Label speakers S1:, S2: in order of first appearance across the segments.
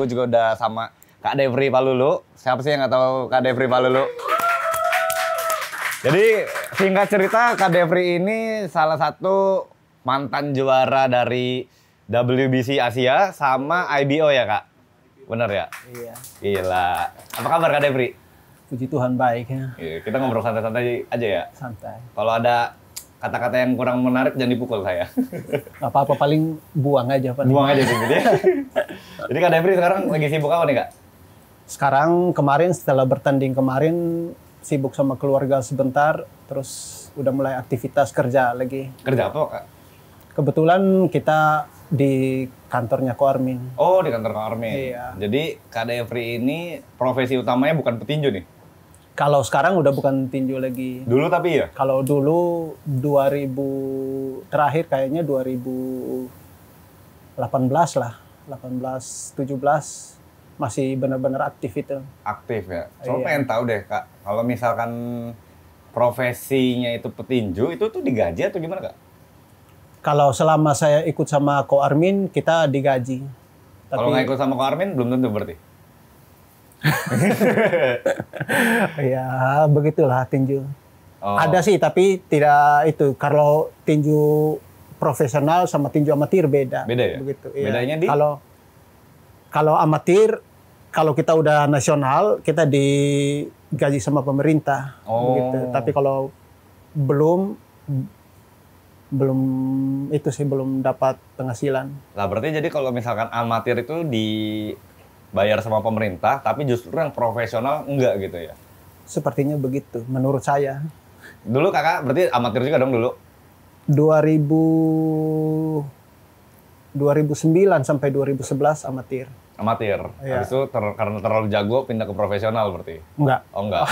S1: gue juga udah sama Kak Devri Palulu. Siapa sih yang nggak tahu Kak Devri Palulu? Jadi singkat cerita, Kak Devri ini salah satu mantan juara dari WBC Asia sama IBO ya Kak? Bener ya?
S2: Iya.
S1: Gila. Apa kabar Kak Devri?
S2: Puji Tuhan baik ya.
S1: Iya, kita ngobrol santai-santai aja ya?
S2: Santai.
S1: Kalau ada kata-kata yang kurang menarik jangan dipukul saya.
S2: Gak apa-apa, paling buang aja Pak.
S1: Buang aja sih gitu ya. Jadi Kak Devri sekarang lagi sibuk apa nih Kak?
S2: Sekarang kemarin setelah bertanding kemarin sibuk sama keluarga sebentar, terus udah mulai aktivitas kerja lagi.
S1: Kerja apa Kak?
S2: Kebetulan kita di kantornya Koarmin.
S1: Oh, di kantor Kak Armin.
S2: Iya.
S1: Jadi Kak Devri ini profesi utamanya bukan petinju nih?
S2: Kalau sekarang udah bukan tinju lagi.
S1: Dulu tapi ya?
S2: Kalau dulu 2000 terakhir kayaknya 2018 lah, 18 17 masih benar-benar aktif itu.
S1: Aktif ya? Soalnya
S2: Iya.
S1: pengen tahu deh Kak, kalau misalkan profesinya itu petinju, itu tuh digaji atau gimana Kak?
S2: Kalau selama saya ikut sama Koarmin, kita digaji.
S1: Kalau nggak ikut sama Kak Armin, belum tentu berarti?
S2: Ya, begitulah tinju.
S1: Oh.
S2: Ada sih, tapi tidak itu. Kalau tinju profesional sama tinju amatir beda.
S1: Beda ya?
S2: Begitu. Iya.
S1: Bedanya di?
S2: Kalau amatir, kalau kita udah nasional, kita digaji sama pemerintah.
S1: Oh.
S2: Begitu. Tapi kalau belum itu sih belum dapat penghasilan.
S1: Lah berarti jadi kalau misalkan amatir itu dibayar sama pemerintah, tapi justru yang profesional enggak gitu ya?
S2: Sepertinya begitu, menurut saya.
S1: Dulu Kakak berarti amatir juga dong dulu?
S2: 2009 sampai 2011 amatir.
S1: Amatir.
S2: Iya.
S1: Habis itu karena terlalu jago pindah ke profesional berarti?
S2: Enggak.
S1: Oh enggak?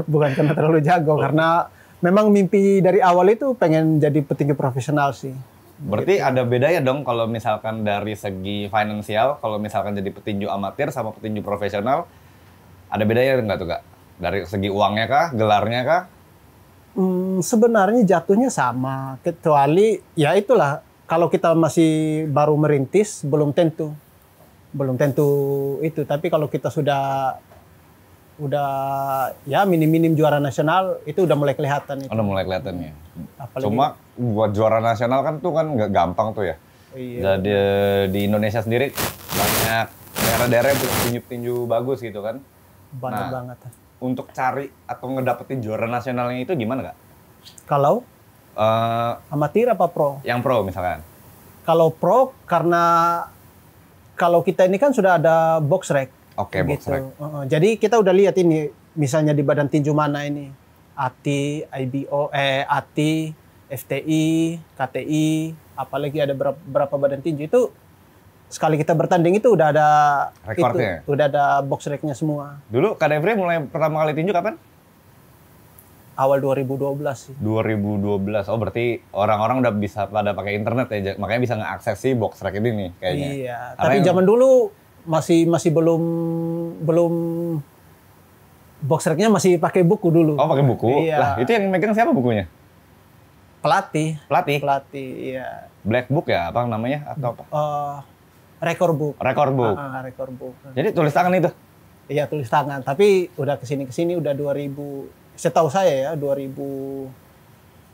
S2: Bukan karena terlalu jago, karena memang mimpi dari awal itu pengen jadi petinju profesional sih.
S1: Berarti ada bedanya dong kalau misalkan dari segi finansial, kalau misalkan jadi petinju amatir sama petinju profesional, ada bedanya nggak tuh Kak? Dari segi uangnya kah, gelarnya kah?
S2: Sebenarnya jatuhnya sama, kecuali ya itulah, kalau kita masih baru merintis, belum tentu itu. Tapi kalau kita sudah ya minim-minim juara nasional, itu udah mulai kelihatan itu.
S1: Udah mulai kelihatan ya.
S2: Apalagi,
S1: Cuma buat juara nasional kan tuh kan nggak gampang tuh ya.
S2: iya,
S1: Jadi di Indonesia sendiri banyak daerah-daerah yang punya petinju bagus gitu kan.
S2: banyak
S1: Nah,
S2: banget.
S1: Untuk cari atau ngedapetin juara nasionalnya itu gimana Kak?
S2: Kalau
S1: Eh,
S2: amatir apa pro?
S1: yang pro misalkan.
S2: Kalau pro, karena kalau kita ini kan sudah ada box rec.
S1: Oke, box rec.
S2: Jadi kita udah lihat ini, misalnya di badan tinju mana ini, ATI, IBO, ATI, FTI, KTI, apalagi ada berapa badan tinju itu. Sekali kita bertanding itu udah ada
S1: Rekornya?
S2: udah ada box rec-nya semua.
S1: Dulu Kak Devri mulai pertama kali tinju kapan?
S2: Awal 2012 sih.
S1: 2012. Oh berarti orang-orang udah bisa pada pakai internet ya, makanya bisa ngeakses si box rec ini nih kayaknya.
S2: Iya,
S1: Karena
S2: tapi
S1: yang-
S2: zaman dulu masih belum box rec-nya masih pakai buku dulu.
S1: Oh pakai buku?
S2: Iya.
S1: Lah itu yang megang siapa bukunya?
S2: Pelatih,
S1: Pelatih?
S2: iya.
S1: Black book ya apa namanya atau apa?
S2: Record book.
S1: Record book.
S2: Record book.
S1: Jadi tulis tangan itu?
S2: Iya, tulis tangan. Tapi udah kesini udah 2000, setahu saya ya 2000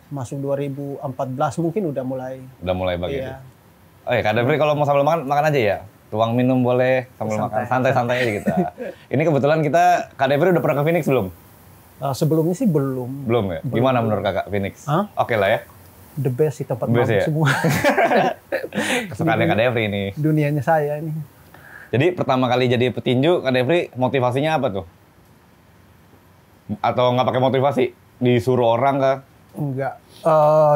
S2: masuk 2014 mungkin udah mulai.
S1: Udah mulai begitu.
S2: Iya.
S1: Oh ya Kak Devri kalau mau sambil makan, makan aja ya? Tuang minum boleh sambil
S2: Santai.
S1: makan, santai-santai aja kita. Ini kebetulan kita, Kak Devri udah pernah ke Phoenix belum?
S2: Sebelumnya sih belum.
S1: Belum ya? Gimana menurut Kakak Phoenix?
S2: Hah?
S1: Oke lah ya?
S2: The best sih, tempat
S1: Best
S2: mabuk
S1: ya?
S2: semua.
S1: Kesukaannya Kak Devri ini.
S2: Dunianya saya ini.
S1: Jadi pertama kali jadi petinju, Kak Devri motivasinya apa tuh? Atau nggak pakai motivasi? Disuruh orang kah?
S2: Enggak.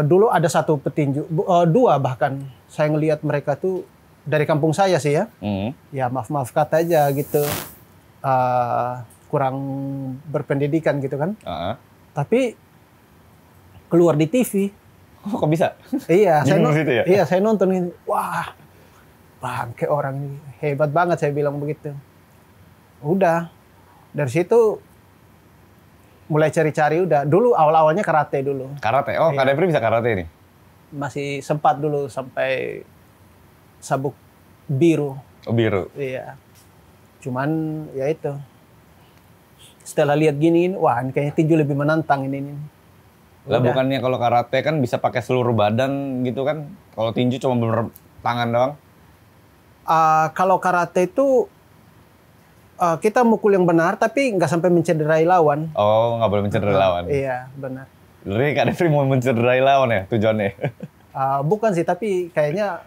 S2: Dulu ada satu petinju, dua bahkan. Saya ngelihat mereka tuh dari kampung saya sih ya. Ya maaf kata aja gitu. Kurang berpendidikan gitu kan. Tapi keluar di TV.
S1: Oh, kok bisa?
S2: Iya,
S1: Bingung situ ya?
S2: iya, saya nonton ini. Wah, bangke orang ini. Hebat banget saya bilang begitu. Udah. Dari situ mulai cari-cari udah. Dulu awal-awalnya karate dulu.
S1: Karate? Oh, Kak
S2: Iya.
S1: Devri bisa karate nih?
S2: Masih sempat dulu sampai sabuk biru.
S1: Oh, biru.
S2: Iya. Cuman ya itu. Setelah lihat gini, wah ini kayaknya tinju lebih menantang ini.
S1: Lah
S2: Udah.
S1: bukannya kalau karate kan bisa pakai seluruh badan gitu kan? Kalau tinju cuma bener tangan doang.
S2: Kalau karate itu kita mukul yang benar tapi nggak sampai mencederai lawan.
S1: Oh, nggak boleh mencederai lawan.
S2: Iya, benar.
S1: Jadi Kak Devri mau mencederai lawan ya tujuannya?
S2: Bukan sih, tapi kayaknya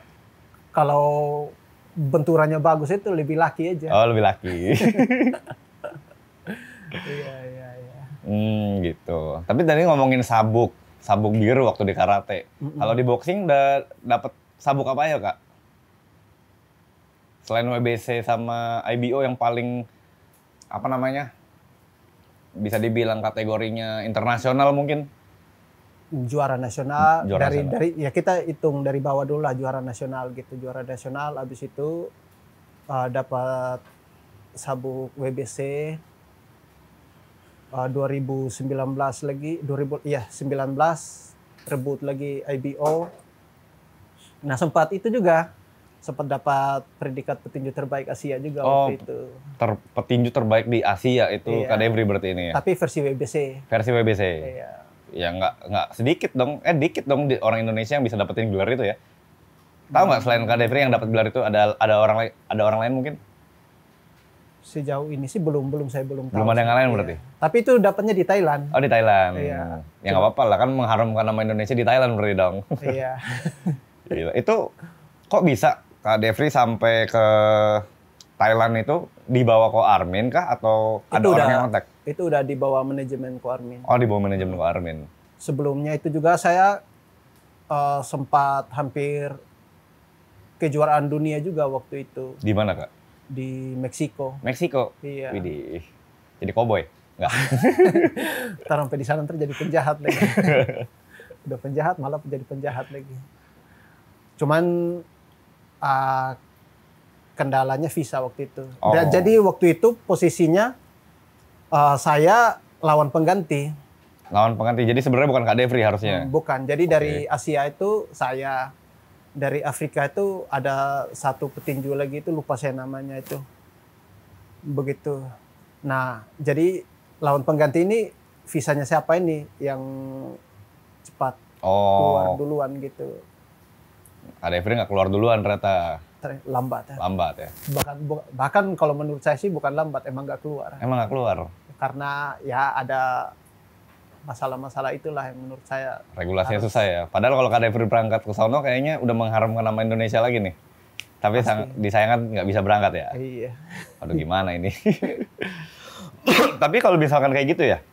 S2: kalau benturannya bagus itu lebih laki aja.
S1: Oh, lebih laki.
S2: Iya, iya, iya.
S1: Gitu. Tapi tadi ngomongin sabuk biru waktu di karate. Kalau di boxing udah dapet sabuk apa ya, Kak? Selain WBC sama IBO yang paling apa namanya? Bisa dibilang kategorinya internasional mungkin.
S2: Juara nasional
S1: Juara
S2: dari
S1: nasional.
S2: dari ya kita hitung dari bawah dulu lah, juara nasional gitu. Juara nasional habis itu dapat sabuk WBC 2019 lagi 19 rebut lagi IBO. Nah, sempat dapat predikat petinju terbaik Asia juga waktu itu.
S1: Petinju terbaik di Asia itu
S2: Iya.
S1: Kak Devri berarti ini ya.
S2: Tapi versi WBC.
S1: Versi WBC.
S2: Iya.
S1: Ya nggak sedikit dong. Dikit dong orang Indonesia yang bisa dapetin gelar itu ya. Tahu nggak selain Kak Devri yang dapat gelar itu ada orang lain mungkin?
S2: Sejauh ini sih belum saya belum tahu.
S1: Belum ada yang
S2: sih.
S1: lain
S2: Iya.
S1: berarti?
S2: Tapi itu dapatnya di Thailand.
S1: Oh, di Thailand.
S2: Iya.
S1: Ya nggak apa-apa lah, kan mengharumkan nama Indonesia di Thailand berarti dong.
S2: Iya.
S1: Gila. Itu kok bisa Kak Devri sampai ke Thailand itu dibawa Ko Armin kah atau ada
S2: Itu
S1: orang
S2: udah-
S1: yang kontak?
S2: Itu udah di bawah manajemen Ko Armin.
S1: Oh, dibawa manajemen Ko Armin.
S2: Sebelumnya itu juga saya sempat hampir kejuaraan dunia juga waktu itu
S1: Di mana, Kak?
S2: di Meksiko.
S1: Meksiko.
S2: Iya.
S1: Widih. Jadi koboi? Enggak.
S2: Ntar sampai di sana jadi penjahat lagi. Udah penjahat malah jadi penjahat lagi. Cuman kendalanya visa waktu itu.
S1: Oh.
S2: Jadi waktu itu posisinya saya lawan pengganti.
S1: Lawan pengganti. Jadi sebenarnya bukan Kak Devri harusnya.
S2: Bukan. Jadi dari Asia itu saya, dari Afrika itu ada satu petinju lagi itu lupa saya namanya itu. Begitu. Nah, jadi lawan pengganti ini visanya siapa ini yang cepat keluar
S1: Oh,
S2: duluan gitu.
S1: Kak Devri nggak keluar duluan ternyata.
S2: Lambat ya.
S1: Lambat ya.
S2: Bahkan kalau menurut saya sih bukan lambat, emang nggak keluar.
S1: Emang nggak keluar?
S2: Karena ya ada masalah-masalah itulah yang menurut saya
S1: Regulasinya susah ya. Padahal kalau Kak Devri berangkat ke sono kayaknya udah mengharumkan nama Indonesia lagi nih. Tapi disayangkan nggak bisa berangkat ya.
S2: iya.
S1: Aduh, gimana ini? Tapi kalau misalkan kayak gitu ya,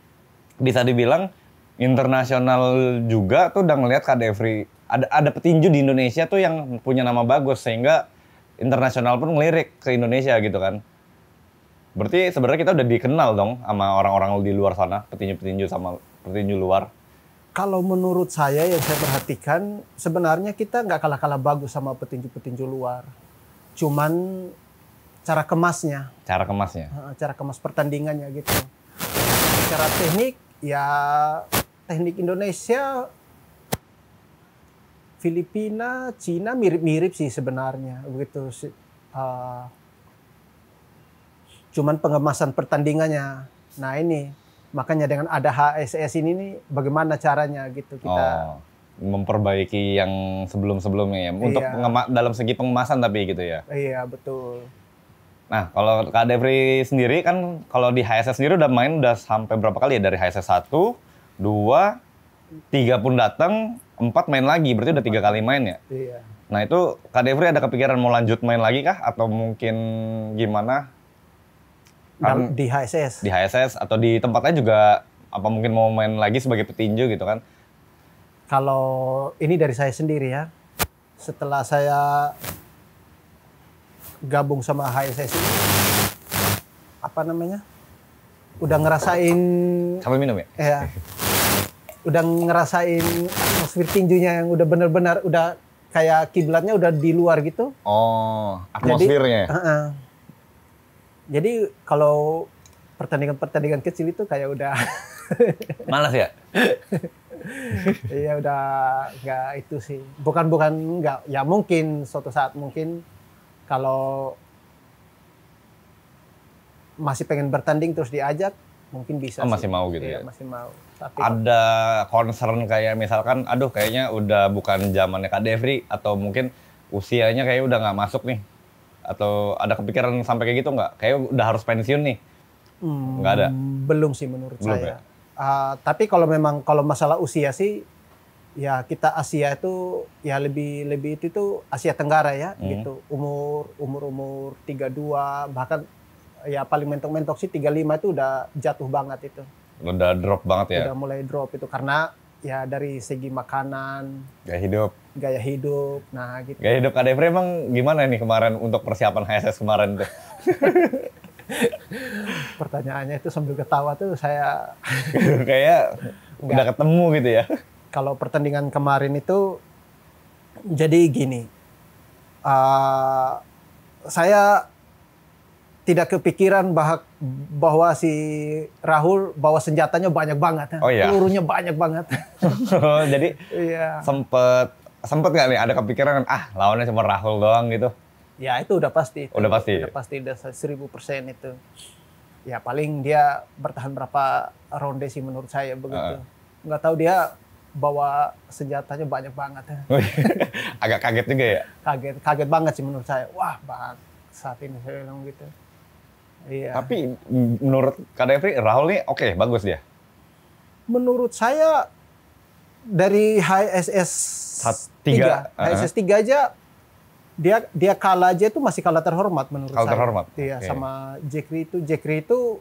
S1: bisa dibilang internasional juga tuh udah ngelihat Kak Devri. Ada petinju di Indonesia tuh yang punya nama bagus sehingga internasional pun ngelirik ke Indonesia gitu kan. Berarti sebenarnya kita udah dikenal dong sama orang-orang di luar sana, petinju-petinju sama petinju luar.
S2: Kalau menurut saya yang saya perhatikan sebenarnya kita nggak kalah-kalah bagus sama petinju-petinju luar. Cuman cara kemasnya,
S1: Cara kemasnya.
S2: cara kemas pertandingannya gitu. Secara teknik ya teknik Indonesia, Filipina, Cina mirip-mirip sih sebenarnya begitu. Cuman pengemasan pertandingannya. Nah ini makanya dengan ada HSS ini nih bagaimana caranya gitu kita.
S1: Memperbaiki yang sebelum-sebelumnya ya. Untuk
S2: Iya.
S1: dalam segi pengemasan tapi gitu ya.
S2: Iya betul.
S1: Nah, kalau Kak Devri sendiri kan kalau di HSS sendiri udah sampai berapa kali ya? Dari HSS 1, 2, 3 pun datang, 4 main lagi. Berarti udah 3 kali main ya?
S2: Iya.
S1: Nah, itu Kak Devri ada kepikiran mau lanjut main lagi kah? Atau mungkin gimana?
S2: Di HSS.
S1: Di HSS atau di tempatnya juga apa mungkin mau main lagi sebagai petinju gitu kan?
S2: Kalau ini dari saya sendiri ya. Setelah saya gabung sama HSS ini, apa namanya? Udah ngerasain
S1: Sambil minum ya?
S2: ya. Udah ngerasain atmosfer tinjunya yang udah benar-benar udah kayak kiblatnya udah di luar gitu.
S1: Oh, atmosfernya.
S2: Jadi kalau pertandingan-pertandingan kecil itu kayak udah
S1: Malas ya?
S2: iya udah nggak itu sih. Bukan nggak, ya mungkin suatu saat mungkin kalau masih pengen bertanding terus diajak, mungkin bisa.
S1: Masih
S2: sih.
S1: mau gitu
S2: Iya,
S1: ya?
S2: masih mau. Tapi
S1: Ada concern kayak misalkan, aduh kayaknya udah bukan zamannya Kak Devri, atau mungkin usianya kayak udah nggak masuk nih, atau ada kepikiran sampai kayak gitu nggak? Kayak udah harus pensiun nih? Nggak ada?
S2: belum sih menurut
S1: Belum
S2: saya.
S1: ya?
S2: Tapi kalau memang kalau masalah usia sih, ya kita Asia itu ya lebih itu tuh Asia Tenggara ya gitu. Umur 32 bahkan ya paling mentok-mentok sih 35 itu udah jatuh banget itu.
S1: Udah drop banget ya?
S2: Udah mulai drop itu karena ya dari segi makanan,
S1: Gaya hidup.
S2: nah gitu.
S1: Gaya hidup Kak Devri emang gimana nih kemarin untuk persiapan HSS kemarin tuh?
S2: Pertanyaannya itu sambil ketawa tuh saya
S1: Kayak udah ketemu gitu ya?
S2: kalau pertandingan kemarin itu jadi gini, saya tidak kepikiran bahwa si Rahul bawa senjatanya banyak banget,
S1: Oh, iya?
S2: pelurunya banyak banget.
S1: Jadi
S2: Iya.
S1: sempet nggak nih ada kepikiran lawannya cuma Rahul doang gitu?
S2: Ya itu udah pasti.
S1: Udah pasti?
S2: Udah pasti, udah 1000% itu. Ya paling dia bertahan berapa ronde sih menurut saya begitu. Nggak tahu dia bawa senjatanya banyak banget.
S1: Agak kaget juga ya?
S2: Kaget banget sih menurut saya. Wah, saat ini saya bilang gitu. Iya.
S1: Tapi menurut Kak Devri, Rahul nih oke, bagus dia?
S2: Menurut saya dari HSS 3, HSS 3 aja dia kalah aja itu masih kalah terhormat menurut saya.
S1: Kalah terhormat?
S2: Iya,
S1: Oke.
S2: sama Jekri itu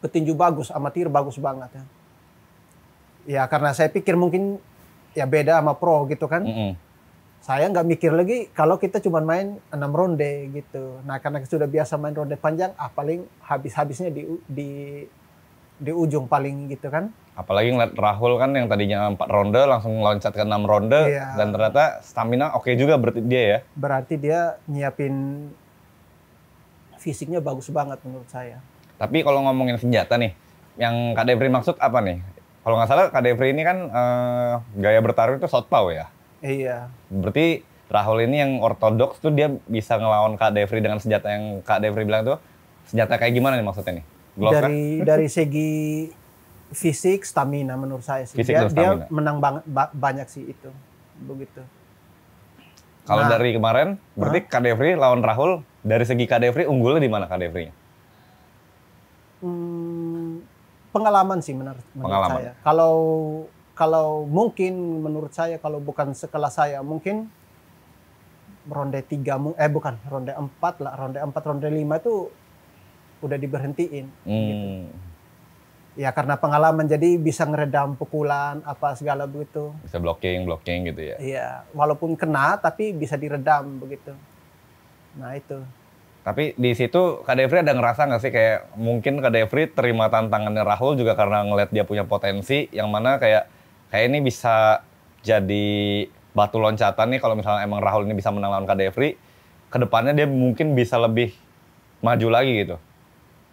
S2: petinju bagus, amatir bagus banget ya. Ya karena saya pikir mungkin ya beda sama pro gitu kan. Saya nggak mikir lagi kalau kita cuma main 6 ronde gitu. Nah karena sudah biasa main ronde panjang, paling habisnya di ujung paling gitu kan.
S1: Apalagi ngeliat Rahul kan yang tadinya 4 ronde langsung loncat ke 6 ronde.
S2: Iya.
S1: Dan ternyata stamina oke juga berarti dia ya?
S2: Berarti dia nyiapin fisiknya bagus banget menurut saya.
S1: Tapi kalau ngomongin senjata nih, yang Kak Devri maksud apa nih? Kalau nggak salah Kak Devri ini kan gaya bertarung itu southpaw ya?
S2: Iya.
S1: Berarti Rahul ini yang ortodoks tuh dia bisa ngelawan Kak Devri dengan senjata yang Kak Devri bilang tuh, senjata kayak gimana nih maksudnya nih? Glove kah?
S2: Dari segi fisik, stamina menurut saya sih.
S1: Fisik
S2: Dia
S1: dan stamina.
S2: menang banyak sih itu. Begitu.
S1: Kalau
S2: Nah.
S1: dari kemarin, berarti Kak Devri lawan Rahul, dari segi Kak Devri unggulnya di mana Kak Devri?
S2: Pengalaman sih menurut
S1: Pengalaman.
S2: saya. Kalau mungkin menurut saya kalau bukan sekelas saya mungkin ronde 3 bukan ronde 4 lah, ronde 4 ronde 5 itu udah diberhentiin gitu. Ya karena pengalaman jadi bisa ngeredam pukulan apa segala begitu.
S1: Bisa blocking gitu ya?
S2: Iya, walaupun kena tapi bisa diredam begitu. Nah itu.
S1: Tapi di situ Kak Devri ada ngerasa nggak sih kayak mungkin Kak Devri terima tantangannya Rahul juga karena ngeliat dia punya potensi yang mana kayak ini bisa jadi batu loncatan nih kalau misalnya emang Rahul ini bisa menang lawan Kak Devri, kedepannya dia mungkin bisa lebih maju lagi gitu.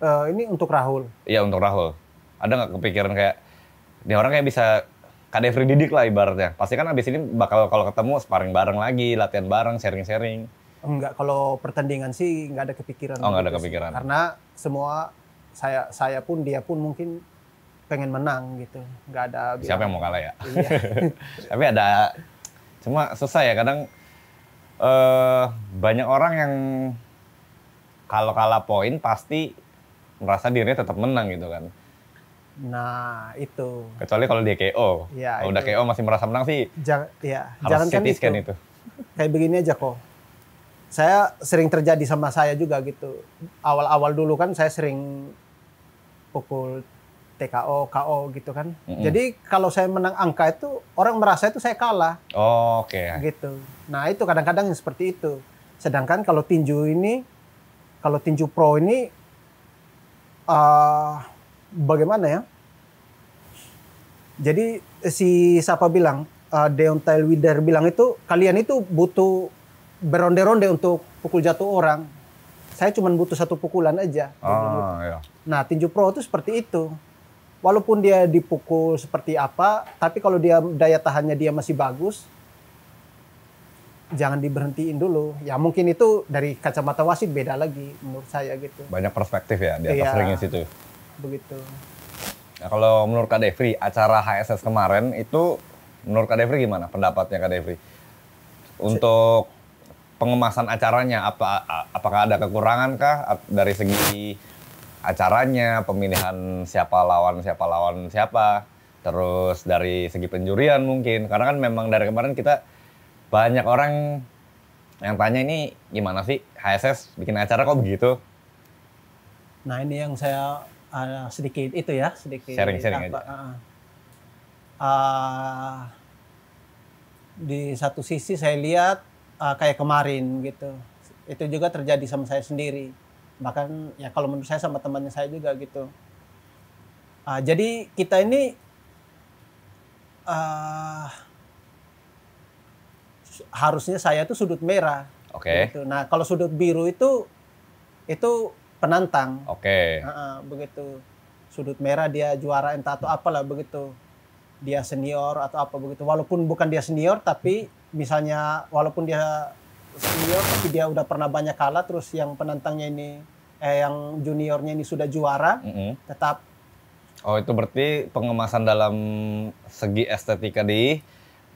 S2: Ini untuk Rahul.
S1: Iya untuk Rahul. Ada nggak kepikiran kayak ini orang kayak bisa Kak Devri didik lah ibaratnya. Pasti kan abis ini bakal kalau ketemu sparring bareng lagi, latihan bareng, sharing-sharing.
S2: Enggak, kalau pertandingan sih nggak ada kepikiran.
S1: Oh, nggak ada
S2: begitu sih.
S1: kepikiran.
S2: Karena semua saya pun dia pun mungkin pengen menang gitu. Nggak ada.
S1: Siapa yang mau kalah ya?
S2: Iya.
S1: Tapi ada, cuma susah ya kadang banyak orang yang kalau kalah poin pasti merasa dirinya tetap menang gitu kan.
S2: Nah itu.
S1: Kecuali kalau dia KO.
S2: Ya,
S1: Kalau udah
S2: itu.
S1: KO masih merasa menang sih
S2: Jangan
S1: harus
S2: kan
S1: CT scan itu.
S2: Kayak begini aja kok. Saya sering terjadi sama saya juga gitu. Awal-awal dulu kan saya sering pukul TKO, KO gitu kan. Jadi kalau saya menang angka itu orang merasa itu saya kalah.
S1: Oh, oke.
S2: Gitu. Nah itu kadang-kadang yang seperti itu. Sedangkan kalau tinju pro ini bagaimana ya? Jadi si siapa bilang, Deontay Wilder bilang itu kalian itu butuh beronde-ronde untuk pukul jatuh orang. Saya cuma butuh 1 pukulan aja.
S1: Oh, iya.
S2: Nah tinju pro itu seperti itu. Walaupun dia dipukul seperti apa, tapi kalau dia daya tahannya dia masih bagus, jangan diberhentiin dulu. Ya mungkin itu dari kacamata wasit beda lagi menurut saya gitu.
S1: Banyak perspektif ya di atas
S2: Iya.
S1: ring situ.
S2: Begitu.
S1: Nah, kalau menurut Kak Devri, acara HSS kemarin itu menurut Kak Devri gimana pendapatnya Kak Devri? Untuk pengemasan acaranya, apakah ada kekurangan kah dari segi acaranya, pemilihan siapa lawan siapa, terus dari segi penjurian mungkin, karena kan memang dari kemarin kita banyak orang yang tanya ini gimana sih HSS bikin acara kok begitu?
S2: Nah ini yang saya sedikit
S1: Sharing-sharing aja.
S2: Di satu sisi saya lihat kayak kemarin gitu, itu juga terjadi sama saya sendiri, bahkan ya kalau menurut saya sama temannya saya juga gitu. Jadi kita ini harusnya saya tuh sudut merah.
S1: Oke.
S2: Gitu. Nah kalau sudut biru itu penantang.
S1: Oke.
S2: Begitu. Sudut merah dia juara entah atau apalah begitu. Dia senior atau apa begitu. Walaupun bukan dia senior, tapi misalnya walaupun dia senior, tapi dia udah pernah banyak kalah, terus yang penantangnya ini, yang juniornya ini sudah juara, tetap.
S1: Oh itu berarti pengemasan dalam segi estetika di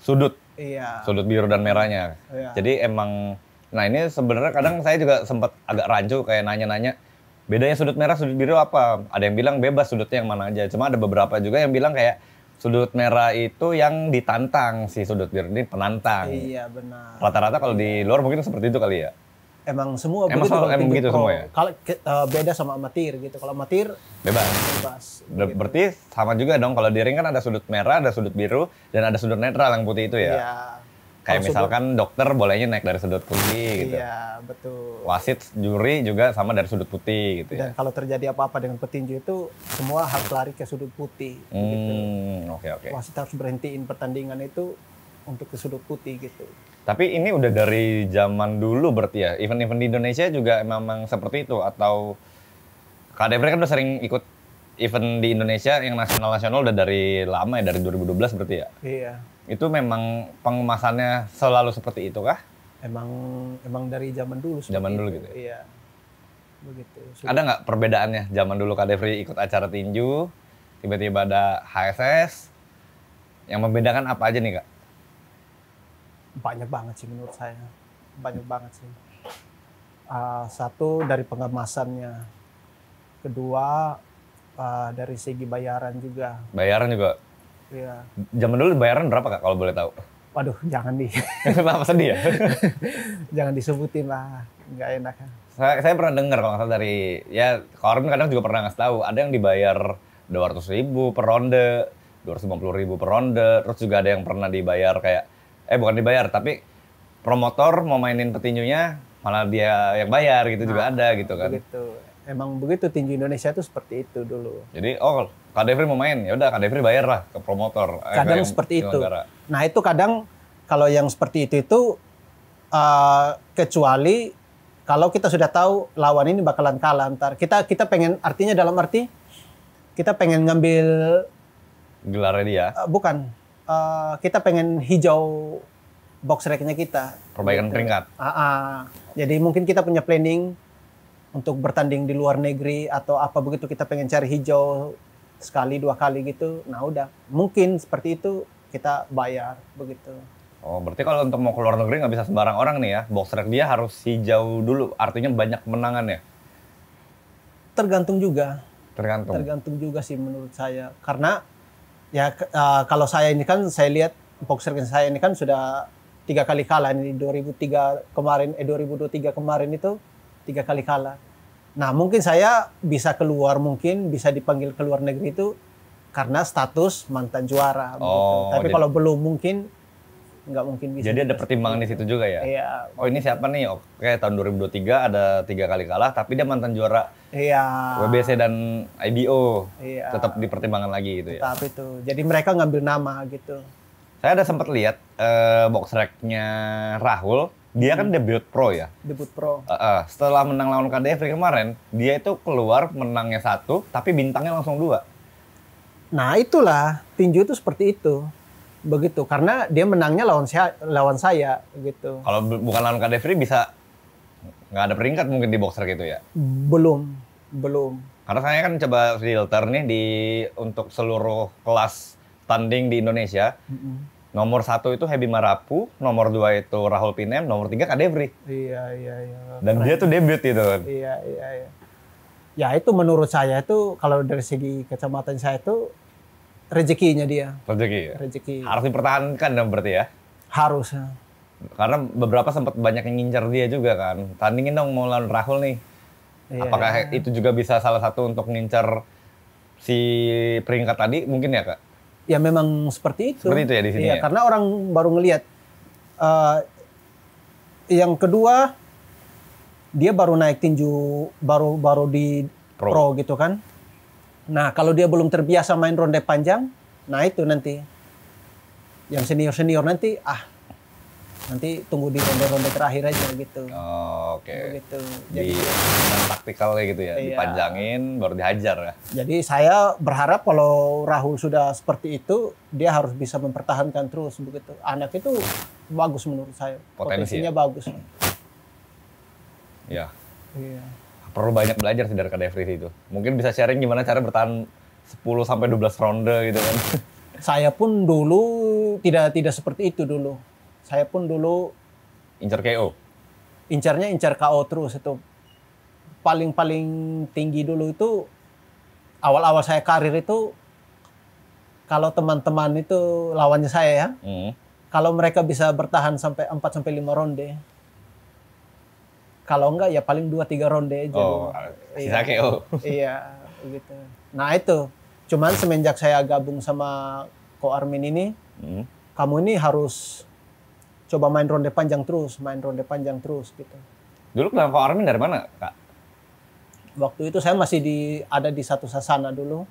S1: sudut.
S2: Iya.
S1: Sudut biru dan merahnya.
S2: Iya.
S1: Jadi emang, nah ini sebenarnya kadang saya juga sempat agak rancu kayak nanya-nanya, bedanya sudut merah, sudut biru apa? Ada yang bilang bebas sudutnya yang mana aja. Cuma ada beberapa juga yang bilang kayak sudut merah itu yang ditantang, si sudut biru ini penantang.
S2: Iya benar.
S1: Rata-rata kalau di luar mungkin seperti itu kali ya?
S2: Emang semua
S1: Emang
S2: begitu. Kalau
S1: emang
S2: tinju
S1: begitu
S2: pro.
S1: semua ya?
S2: Kalau beda sama amatir gitu. Kalau amatir
S1: Bebas.
S2: begitu.
S1: Berarti sama juga dong, kalau di ring kan ada sudut merah, ada sudut biru, dan ada sudut netral yang putih itu ya?
S2: Iya.
S1: Kayak
S2: Kalau
S1: misalkan dokter bolehnya naik dari sudut putih gitu.
S2: Iya, betul.
S1: Wasit, juri juga sama dari sudut putih gitu ya?
S2: Dan kalau terjadi apa-apa dengan petinju itu semua harus lari ke sudut putih. Gitu.
S1: Oke.
S2: Wasit harus berhentiin pertandingan itu untuk ke sudut putih gitu.
S1: Tapi ini udah dari zaman dulu berarti ya? Event-event di Indonesia juga memang seperti itu? Atau Kak Devri kan udah sering ikut event di Indonesia yang nasional-nasional udah dari lama ya, dari 2012 berarti ya?
S2: Iya.
S1: Itu memang pengemasannya selalu seperti itu kah?
S2: Emang dari zaman dulu.
S1: Zaman dulu gitu ya?
S2: Iya. Begitu.
S1: Ada nggak perbedaannya zaman dulu Kak Devri ikut acara tinju, tiba-tiba ada HSS, yang membedakan apa aja nih Kak?
S2: Banyak banget sih menurut saya. Banyak banget sih. Satu dari pengemasannya. Kedua dari segi bayaran juga.
S1: Bayaran juga?
S2: Iya.
S1: Zaman dulu bayaran berapa Kak kalau boleh tahu?
S2: Waduh, jangan
S1: Kenapa sedih ya?
S2: jangan disebutin lah, nggak enak.
S1: Saya pernah dengar kalau nggak salah dari, ya Korn kadang juga pernah ngasih tahu, ada yang dibayar 200.000 per ronde, 250.000 per ronde, terus juga ada yang pernah dibayar kayak, bukan dibayar, tapi promotor mau mainin petinjunya, malah dia yang bayar gitu juga ada gitu kan.
S2: Begitu. Emang begitu tinju Indonesia itu seperti itu dulu.
S1: Jadi, Kak Devri mau main, ya udah Kak Devri bayar lah ke promotor.
S2: Kadang
S1: yang
S2: seperti itu.
S1: penyelenggara.
S2: Nah itu kadang kalau yang seperti itu kecuali kalau kita sudah tahu lawan ini bakalan kalah ntar. Kita pengen, artinya dalam arti kita pengen ngambil
S1: Gelarnya dia.
S2: bukan, kita pengen hijau box racknya kita.
S1: Perbaikan peringkat.
S2: Jadi mungkin kita punya planning untuk bertanding di luar negeri atau apa begitu, kita pengen cari hijau sekali 2 kali gitu. Nah udah, mungkin seperti itu kita bayar begitu.
S1: Oh, berarti kalau untuk mau ke luar negeri nggak bisa sembarang orang nih ya? Box rack dia harus hijau dulu, artinya banyak kemenangan ya?
S2: Tergantung juga.
S1: Tergantung.
S2: Tergantung juga sih menurut saya. Karena ya kalau saya ini kan, saya lihat box rack saya ini kan sudah 3 kali kalah. Ini 2023 kemarin itu 3 kali kalah. Nah mungkin saya bisa keluar, mungkin bisa dipanggil ke luar negeri itu karena status mantan juara.
S1: Oh,
S2: Tapi
S1: jadi-
S2: kalau belum mungkin, nggak mungkin bisa.
S1: Jadi ada pertimbangan di situ juga ya?
S2: Iya.
S1: Oh ini siapa nih? Oke, tahun 2023 ada 3 kali kalah, tapi dia mantan juara
S2: Iya.
S1: WBC dan IBO.
S2: Iya.
S1: Tetap dipertimbangkan lagi gitu ya?
S2: Tetap itu. Jadi mereka ngambil nama gitu.
S1: Saya ada sempat lihat box rack-nya Rahul, dia kan debut pro ya?
S2: Debut pro.
S1: Setelah menang lawan Kak Devri kemarin, dia itu keluar menangnya 1, tapi bintangnya langsung 2.
S2: Nah itulah tinju itu seperti itu. begitu. Karena dia menangnya lawan saya gitu.
S1: Kalau bukan lawan Kak Devri bisa nggak ada peringkat mungkin di boxer gitu ya?
S2: Belum.
S1: Karena saya kan coba filter nih untuk seluruh kelas tanding di Indonesia. Nomor 1 itu Hebi Marapu, nomor 2 itu Rahul Pinem, nomor 3 Kak Devri.
S2: Iya.
S1: Dan dia tuh debut gitu kan.
S2: Iya. Ya itu menurut saya itu kalau dari segi kacamata saya itu rezekinya dia.
S1: Rezeki. Harus dipertahankan dong berarti ya?
S2: Harus.
S1: Karena beberapa sempat banyak yang ngincar dia juga kan. Tandingin dong mau lawan Rahul nih.
S2: Iya,
S1: Apakah itu juga bisa salah satu untuk ngincar si peringkat tadi mungkin ya Kak?
S2: Ya memang seperti itu.
S1: Seperti itu ya di sini ya?
S2: Karena orang baru ngelihat. Yang kedua, dia baru naik tinju, baru di pro gitu kan. Nah kalau dia belum terbiasa main ronde panjang, nah itu nanti. Yang senior nanti, nanti tunggu di ronde-ronde terakhir aja gitu.
S1: Oh, oke.
S2: Gitu.
S1: Jadi taktikal kayak gitu ya, dipanjangin baru dihajar ya.
S2: Jadi saya berharap kalau Rahul sudah seperti itu, dia harus bisa mempertahankan terus begitu. Anak itu bagus menurut saya. Potensinya bagus.
S1: Ya.
S2: Iya.
S1: Perlu banyak belajar sih dari Kak Devri itu. Mungkin bisa sharing gimana cara bertahan 10 sampai 12 ronde gitu kan.
S2: Saya pun dulu tidak seperti itu dulu. Saya pun dulu
S1: incar KO.
S2: Incar KO terus itu. Paling tinggi dulu itu awal-awal saya karir itu kalau teman-teman itu lawannya saya ya. Kalau mereka bisa bertahan sampai 4 sampai 5 ronde. Kalau enggak ya paling 2-3 ronde aja.
S1: Sisa KO.
S2: Iya, begitu. Nah, itu. Cuman semenjak saya gabung sama Ko Armin ini, kamu ini harus coba main ronde panjang terus gitu.
S1: Dulu kenal Ko Armin dari mana, Kak?
S2: Waktu itu saya masih ada di satu sasana dulu.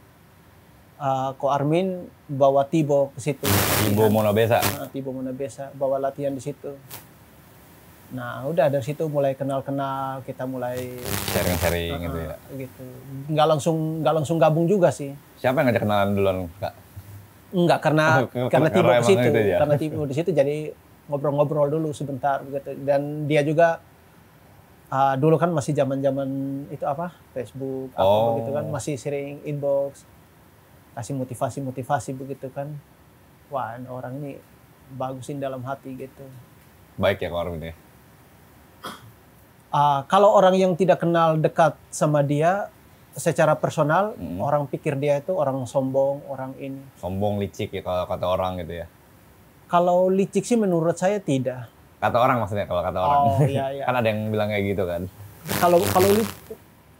S2: Ko Armin bawa Tibo ke situ.
S1: Tibo Monabesa.
S2: Tibo Monabesa bawa latihan di situ. Nah, udah dari situ mulai kenal-kenal, kita mulai
S1: sharing-sharing gitu ya.
S2: Gitu. Nggak langsung gabung juga sih.
S1: Siapa yang ngajak kenalan duluan, Kak?
S2: Enggak, karena Tibo ke situ.
S1: Ya?
S2: Karena Tibo di situ jadi ngobrol-ngobrol dulu sebentar gitu. Dan dia juga dulu kan masih zaman-zaman itu Facebook begitu kan, masih sering inbox, kasih motivasi begitu kan. Wah, orang ini bagusin dalam hati gitu.
S1: Baik ya Ko Armin ya.
S2: Kalau orang yang tidak kenal dekat sama dia secara personal, orang pikir dia itu orang sombong, orang ini.
S1: Sombong, licik ya kalau kata orang gitu ya.
S2: Kalau licik sih menurut saya tidak.
S1: Kata orang maksudnya kalau kata orang.
S2: Iya.
S1: Kan ada yang bilang kayak gitu kan.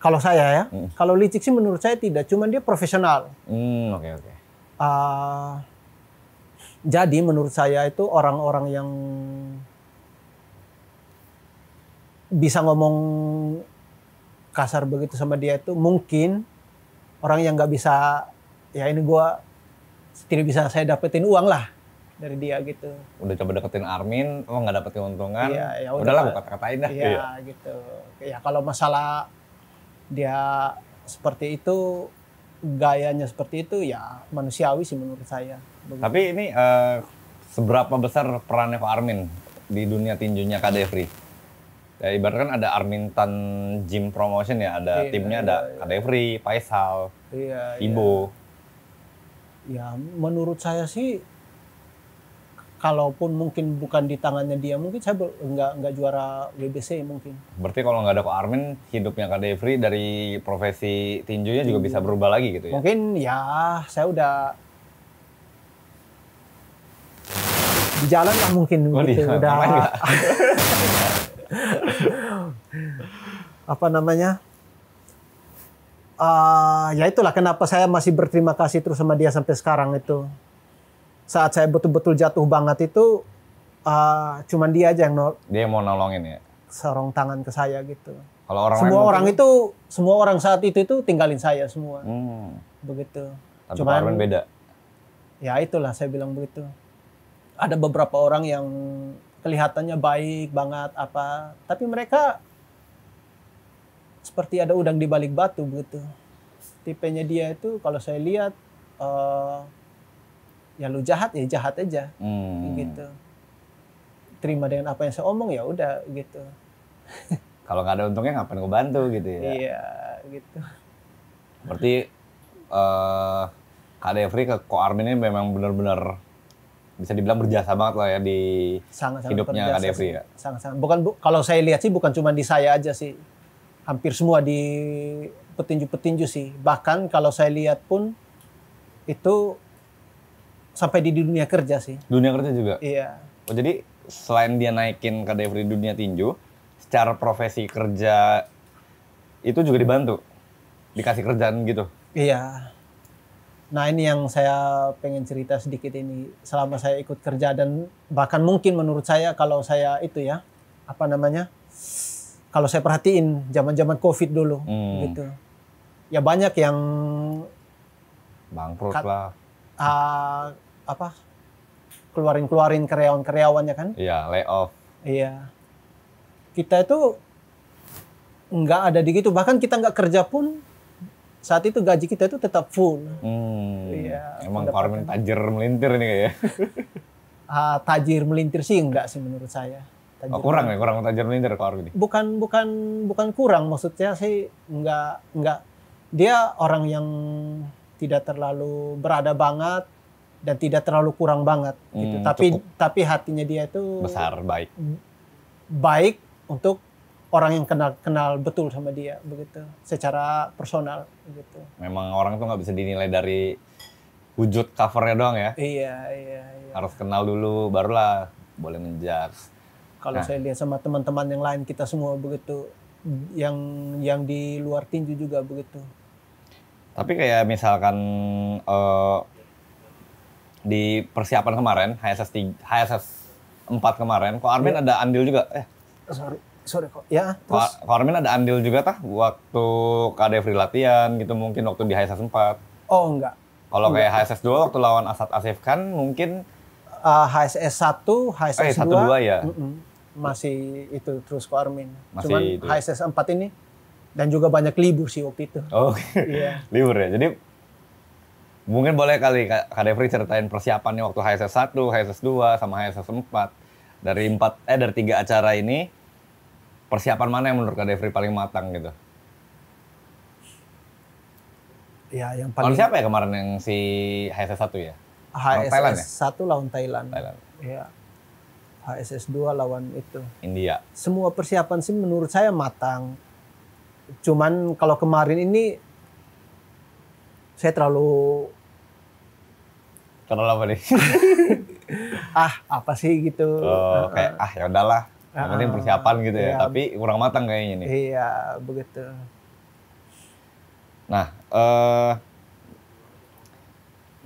S2: Kalau saya ya, kalau licik sih menurut saya tidak, cuman dia profesional.
S1: Oke.
S2: Jadi menurut saya itu orang-orang yang bisa ngomong kasar begitu sama dia itu mungkin orang yang nggak bisa, ya ini gua tidak bisa saya dapetin uang lah dari dia gitu.
S1: Udah coba deketin Armin, nggak dapet keuntungan,
S2: ya
S1: udahlah gua kata-katain dah.
S2: Iya gitu. Ya kalau masalah dia seperti itu, gayanya seperti itu, ya manusiawi sih menurut saya. Begitu.
S1: Tapi ini seberapa besar perannya Ko Armin di dunia tinjunya Kak Devri? Ya, ibaratkan ada Armintan Gym Promotion ya, ada timnya ada Kak Devri, Faisal, Ibo.
S2: Ya menurut saya sih, kalaupun mungkin bukan di tangannya dia, mungkin saya nggak juara WBC mungkin.
S1: Berarti kalau nggak ada Ko Armin, hidupnya Kak Devri dari profesi tinjunya juga bisa berubah lagi gitu ya?
S2: Mungkin ya, saya udah di jalan lah mungkin gitu. Udah apa namanya? Ya itulah kenapa saya masih berterima kasih terus sama dia sampai sekarang itu. Saat saya betul-betul jatuh banget itu, cuman dia aja yang
S1: dia mau nolongin ya?
S2: Sorong tangan ke saya gitu.
S1: Kalau orang
S2: semua orang saat itu tinggalin saya semua. Begitu.
S1: Tapi cuman Armin beda.
S2: Ya itulah saya bilang begitu. Ada beberapa orang yang kelihatannya baik banget tapi mereka seperti ada udang di balik batu begitu. Tipenya dia itu kalau saya lihat ya lu jahat ya jahat aja gitu. Terima dengan apa yang saya omong ya udah gitu.
S1: Kalau nggak ada untungnya ngapain gue bantu gitu ya.
S2: Iya gitu.
S1: Berarti Kak Devri ke Ko Armin ini memang benar-benar bisa dibilang berjasa banget lah ya di
S2: Sangat-sangat
S1: hidupnya Kak
S2: berjasa
S1: Devri
S2: sih.
S1: ya.
S2: Sangat-sangat. Kalau saya lihat sih bukan cuma di saya aja sih. Hampir semua di petinju-petinju sih. Bahkan kalau saya lihat pun itu sampai di dunia kerja sih.
S1: Dunia kerja juga?
S2: Iya.
S1: Oh, jadi selain dia naikin Kak Devri dunia tinju, secara profesi kerja itu juga dibantu? Dikasih kerjaan gitu?
S2: Iya. Nah ini yang saya pengen cerita sedikit ini. Selama saya ikut kerja dan bahkan mungkin menurut saya kalau saya itu ya, apa namanya, kalau saya perhatiin zaman-zaman COVID dulu gitu. Ya banyak yang
S1: bangkrut lah.
S2: Keluarin karyawan-karyawannya kan?
S1: Iya, layoff.
S2: Iya. Kita itu nggak ada di gitu. Bahkan kita nggak kerja pun saat itu gaji kita itu tetap full. Iya.
S1: Emang Ko Armin tajir melintir ini kayaknya.
S2: Tajir melintir sih enggak sih menurut saya.
S1: Kurang tajir melintir Ko Armin.
S2: Bukan kurang, maksudnya sih enggak. Dia orang yang tidak terlalu berada banget dan tidak terlalu kurang banget gitu. Tapi hatinya dia itu
S1: besar,
S2: baik untuk orang yang kenal betul sama dia begitu, secara personal gitu.
S1: Memang orang tuh nggak bisa dinilai dari wujud covernya doang ya.
S2: Iya.
S1: Harus kenal dulu barulah boleh menjudge.
S2: Kalau saya lihat sama teman-teman yang lain kita semua begitu, yang di luar tinju juga begitu.
S1: Tapi kayak misalkan di persiapan kemarin HSS 4 kemarin, Ko Armin ada andil juga.
S2: Sorry kok. Ya, terus
S1: Ko Armin ada andil juga tah waktu Kak Devri latihan gitu, mungkin waktu di HSS 4.
S2: Oh enggak.
S1: Kalau kayak HSS 2 waktu lawan Asad Asif kan mungkin
S2: HSS 1, HSS 2
S1: ya.
S2: Masih itu terus Ko Armin.
S1: Masih
S2: Cuman
S1: itu.
S2: HSS 4 ini dan juga banyak libur sih waktu itu.
S1: Oh,
S2: iya.
S1: Libur ya. Jadi mungkin boleh kali Kak Devri ceritain persiapannya waktu HSS 1, HSS 2 sama HSS 4. Dari 3 acara ini persiapan mana yang menurut Kak Devri paling matang gitu?
S2: Ya, yang paling
S1: siapa ya kemarin yang si HSS 1 ya?
S2: HSS 1 lawan Thailand.
S1: Iya.
S2: HSS 2 lawan itu
S1: India.
S2: Semua persiapan sih menurut saya matang. Cuman kalau kemarin ini saya terlalu
S1: apa nih?
S2: apa sih gitu.
S1: Kayak ya udahlah. Yang penting persiapan gitu ya. Tapi kurang matang kayaknya nih.
S2: Iya, begitu.
S1: Nah,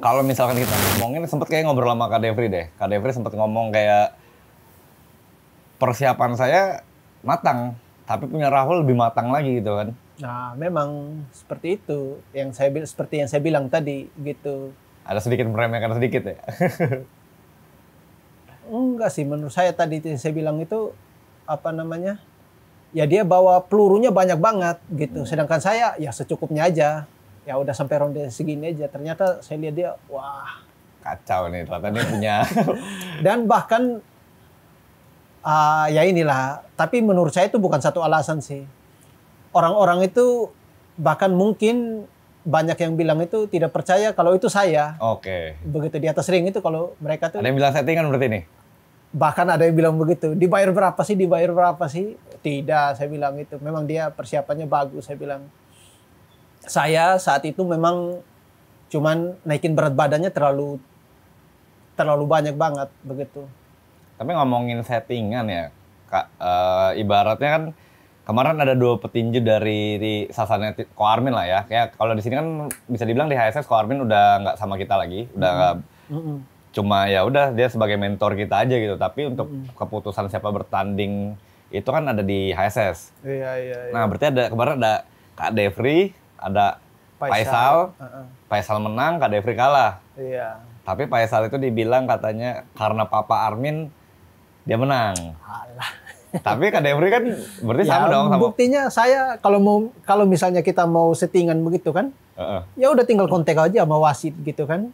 S1: kalau misalkan kita ngomongin, sempet kayak ngobrol sama Kak Devri deh. Kak Devri sempet ngomong kayak persiapan saya matang, tapi punya Rahul lebih matang lagi gitu kan.
S2: Nah, memang seperti itu. Seperti yang saya bilang tadi gitu.
S1: Ada sedikit meremehkan sedikit ya?
S2: Enggak sih, menurut saya tadi saya bilang itu apa namanya? Ya dia bawa pelurunya banyak banget gitu. Sedangkan saya ya secukupnya aja. Ya udah sampai ronde segini aja. Ternyata saya lihat dia, wah,
S1: kacau nih, ternyata dia punya.
S2: Dan bahkan ya inilah, tapi menurut saya itu bukan satu alasan sih. Orang-orang itu bahkan mungkin banyak yang bilang itu tidak percaya kalau itu saya.
S1: Oke.
S2: Begitu di atas ring itu kalau mereka tuh.
S1: Ada yang bilang settingan berarti nih?
S2: Bahkan ada yang bilang begitu. Dibayar berapa sih? Tidak, saya bilang itu. Memang dia persiapannya bagus, saya bilang. Saya saat itu memang cuman naikin berat badannya terlalu banyak banget begitu.
S1: Tapi ngomongin settingan ya, Kak, ibaratnya kan kemarin ada 2 petinju dari sasarannya Ko Armin lah ya. Kayak kalau di sini kan bisa dibilang di HSS Ko Armin udah nggak sama kita lagi, udah nggak cuma ya udah dia sebagai mentor kita aja gitu. Tapi untuk keputusan siapa bertanding itu kan ada di HSS.
S2: Iya.
S1: Nah berarti kemarin ada Kak Devri, ada Faisal. Faisal menang, Kak Devri kalah.
S2: Iya.
S1: Tapi Faisal itu dibilang katanya karena Papa Armin dia menang.
S2: Alah.
S1: Tapi Kak Devri kan berarti sama dong sama.
S2: Buktinya saya kalau misalnya kita mau settingan begitu kan, ya udah tinggal kontak aja sama wasit gitu kan.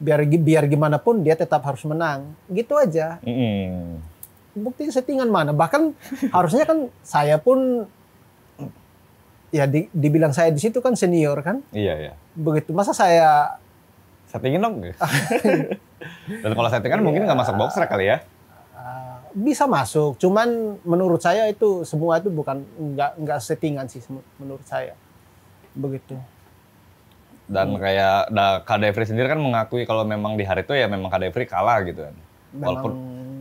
S2: biar gimana pun dia tetap harus menang. Gitu aja.
S1: Mm-mm.
S2: Bukti settingan mana? Bahkan harusnya kan saya pun ya dibilang saya di situ kan senior kan.
S1: Iya, iya.
S2: Begitu masa saya
S1: Settingin dong. Dan kalau settingan mungkin nggak masuk box rec kali ya?
S2: bisa masuk. Cuman menurut saya itu semua itu bukan nggak settingan sih menurut saya. Begitu.
S1: Dan kayak Kak Devri sendiri kan mengakui kalau memang di hari itu ya memang Kak Devri kalah gitu kan.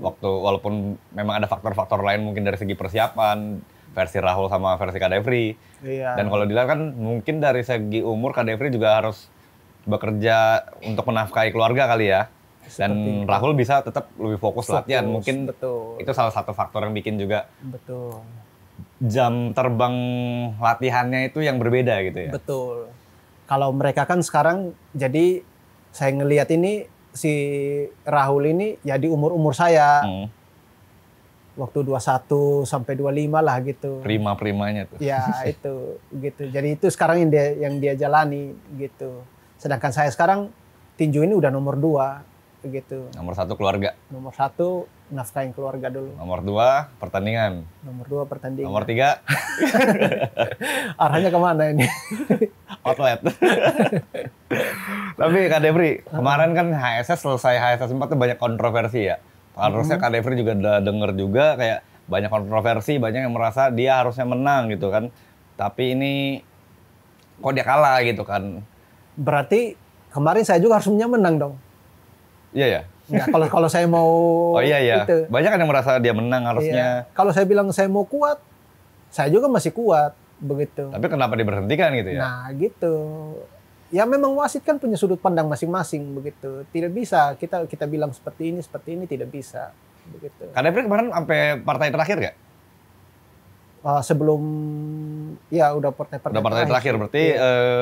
S1: Walaupun memang ada faktor-faktor lain mungkin dari segi persiapan, versi Rahul sama versi Kak Devri.
S2: Iya.
S1: Dan kalau dilihat kan mungkin dari segi umur Kak Devri juga harus bekerja untuk menafkahi keluarga kali ya. Dan Rahul bisa tetap lebih fokus latihan. Mungkin
S2: betul.
S1: itu salah satu faktor yang bikin juga
S2: Betul.
S1: jam terbang latihannya itu yang berbeda gitu ya.
S2: Betul. Kalau mereka kan sekarang jadi saya ngelihat ini si Rahul ini ya di umur-umur saya. Waktu 21 sampai 25 lah gitu.
S1: Prima-primanya tuh.
S2: Ya itu gitu. Jadi itu sekarang yang dia jalani gitu. Sedangkan saya sekarang tinju ini udah nomor 2 gitu.
S1: Nomor 1 keluarga.
S2: Nomor 1 nafkahin keluarga dulu.
S1: Nomor 2 pertandingan.
S2: Nomor 2 pertandingan.
S1: Nomor 3
S2: arahnya kemana ini?
S1: outlet. Tapi Kak Devri, kemarin kan HSS selesai HSS 4 tuh banyak kontroversi ya. Harusnya Kak Devri juga udah denger juga kayak banyak kontroversi, banyak yang merasa dia harusnya menang gitu kan. Tapi ini kok dia kalah gitu kan.
S2: Berarti kemarin saya juga harusnya menang dong.
S1: Iya ya?
S2: Enggak, kalau saya mau
S1: oh iya ya.
S2: itu.
S1: Banyak kan yang merasa dia menang harusnya.
S2: Iya. Kalau saya bilang saya mau kuat, saya juga masih kuat begitu.
S1: Tapi kenapa diberhentikan gitu ya?
S2: Nah, gitu. Ya memang wasit kan punya sudut pandang masing-masing begitu. Tidak bisa kita bilang seperti ini tidak bisa begitu.
S1: Kak Devri kemarin sampai partai terakhir nggak?
S2: Sebelum ya udah partai
S1: Udah partai terakhir berarti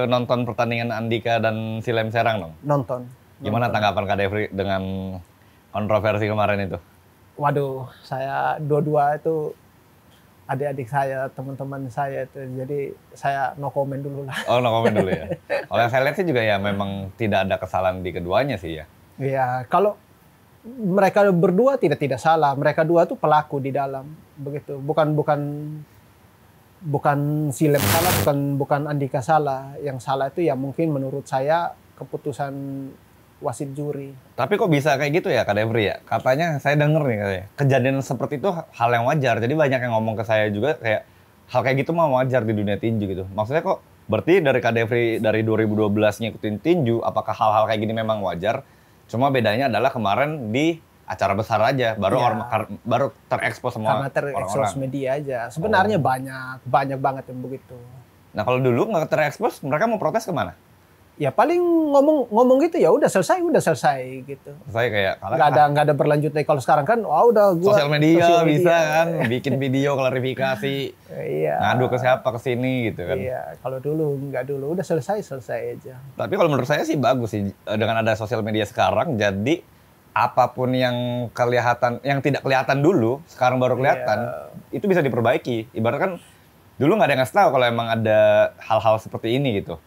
S1: nonton pertandingan Andika dan Silem Serang dong?
S2: Nonton.
S1: Gimana tanggapan Kak Devri dengan kontroversi kemarin itu?
S2: Waduh, saya dua-dua itu adik-adik saya, teman-teman saya itu. Jadi saya no comment dulu lah.
S1: Oh, no comment dulu ya. Kalau yang saya lihat sih juga ya memang tidak ada kesalahan di keduanya sih ya.
S2: Iya, kalau mereka berdua tidak salah. Mereka dua tuh pelaku di dalam begitu. Bukan Silem salah, bukan Andika salah. Yang salah itu ya mungkin menurut saya keputusan wasit juri.
S1: Tapi kok bisa kayak gitu ya Kak Devri ya? Katanya saya denger nih katanya, kejadian seperti itu hal yang wajar. Jadi banyak yang ngomong ke saya juga kayak hal kayak gitu mah wajar di dunia tinju gitu. Maksudnya kok berarti dari Kak Devri dari 2012 ngikutin tinju, apakah hal-hal kayak gini memang wajar? Cuma bedanya adalah kemarin di acara besar aja, baru baru terekspos semua
S2: karena terekspos media aja. Sebenarnya banyak banget yang begitu.
S1: Nah kalau dulu nggak terekspos, mereka mau protes kemana?
S2: Ya paling ngomong gitu ya udah selesai gitu.
S1: Saya kayak
S2: nggak ada berlanjut lagi. Kalau sekarang kan udah gua
S1: sosial media bisa kan bikin video klarifikasi.
S2: Iya.
S1: Ngadu ke siapa ke sini gitu kan.
S2: Iya, kalau dulu udah selesai aja.
S1: Tapi kalau menurut saya sih bagus sih dengan ada sosial media sekarang, jadi apapun yang tidak kelihatan dulu, sekarang baru kelihatan, itu bisa diperbaiki. Ibarat kan dulu nggak ada yang ngasih tahu kalau emang ada hal-hal seperti ini gitu.